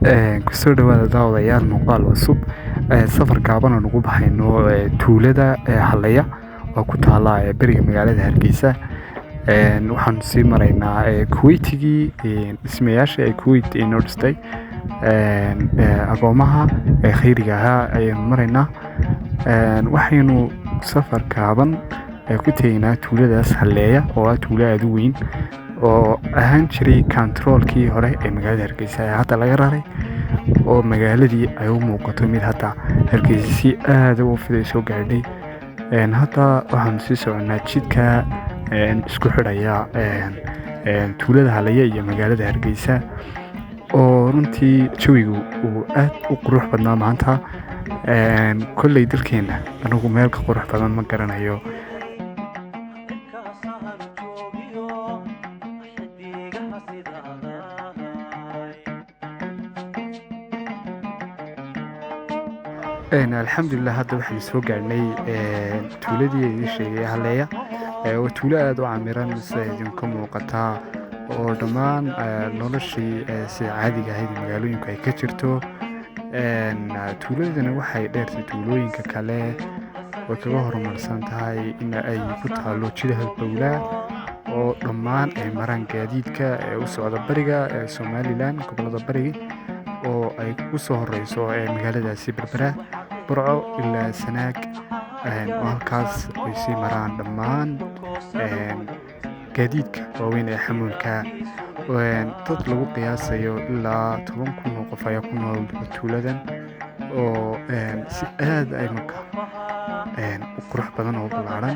kusoo dhawaada daawadayaal muuqaal cusub safar gaaban oo nagu baxayno tuulada Haleya oo ku taala bariga magaalada Hargeysa. Waxaan sii maraynaa Kuwaitigii dhismayaasha ay Kuwait inoo dhistay agoomaha khayriga ahaa ayaynu maraynaa. Waxaynu safar gaaban ku tegaynaa tuuladaas Haleya oo ah tuulo aad u weyn oo ahaan jiray kantaroolkii hore ee magaalada Hargeysa ee hadda laga raray oo magaaladii ay u muuqato mid hadda Hargeysa si aad u fidayso gaadhay. Hadda waxaan sii soconaa jidka isku xidhaya tuulada Haleya iyo magaalada Hargeysa oo runtii jawigu uu aad u qurux badnaa maanta. Kolley dalkeena anigu meel ka qurux badan ma garanayo. alxamdulilah hadda waxaan soo gaarnay tuuladii ay sheegay Haleya waa tuulo aad u camiran sida idinka muuqata oo dhammaan noloshii sida caadiga ahayd magaalooyinka ay ka jirto. tuuladana waxay dheertay tuulooyinka kale oo kaga horumarsan tahay in ay ku taalo jid halbowlaa oo dhammaan ay maraan gaadiidka u socda bariga Somaliland gobolada bariga oo ay u soo horeyso magaaladaasi Berbera Burco ilaa Sanaag oo halkaas ay sii maraan dhammaan gaadiidka waaweyn ee xamuulka. dad lagu qiyaasayo ilaa 10,000 oo qof ayaa ku nool tuuladan oo si aad ay marka u qurux badan oo ballaaran.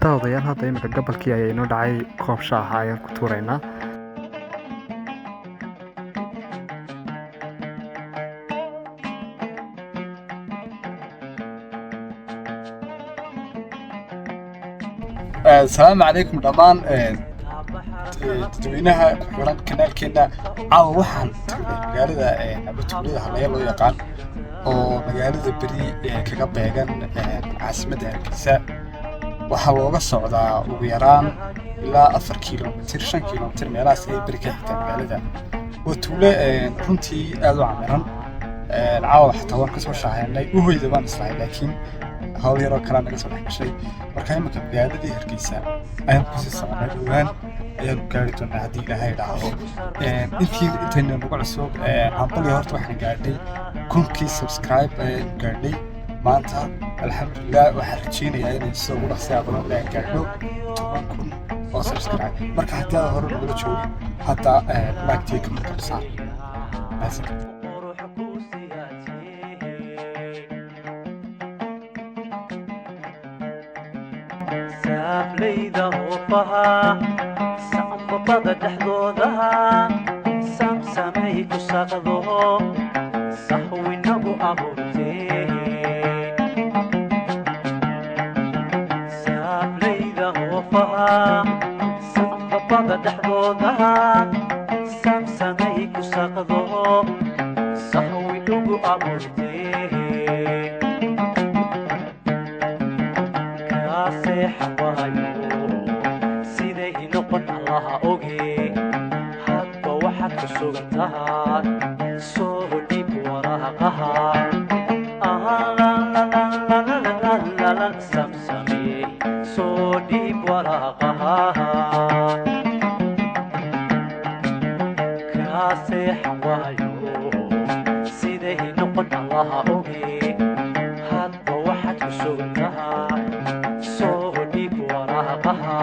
daawadayaal hadda imika gabalkii ayaa inoo dhacay koob shaaha ayaan ku tuuraynaa. السلام عليكم دمان dadweynaha ku xiran kanaalkeena caawa waxaan tagnay magaalada tuulada Haleya loo yaqaan oo magaalada bari kaga beegan caasimadda Hargeysa. waxaa looga socdaa ugu yaraan ilaa 4 kiiloomitir 5 kiiloomitir meelahaas ay bari ka xigta magaalada. waa tuulo runtii aad u camiran. caawa xataa waan kasoo shaahaynay uhooyda baan islahay laakiin hawl yaroo kale naga soo dhex gashay. marka imika magaaladii Hargeysa ayaan kusii soconay dhowaan ayaan gaari doonaa haddii ilaahay idhaahdo. intayna nagu cusub hambali horta waxaan gaadhay 1,000 subscribe ayaan gaadhay maanta. alxamdulilah waxaan rajeynayaa inay sida ugu dhaqsiyaa badan aan gaadho 10,000 oo subscribe. marka haddii aad hore nagula joogin hadda laagtii ka maqalsaan saafleyda hoofaha sambabada dhexdooda samsamay ku saqdo sahwinagu abuurtee. saafleyda hoofaha sambabada dhexdooda samsamay ku saqdo sahwinagu abuurtee. seexan waayo siday noqon allaha oge hadba waxaad ku sugan tahay soo dhib waraaqaha samsamee soo dhib waraaqaha kaa seexan waayo siday noqon allaha oge hadba waxaad ku sugan tahay soo dhib waraaqaha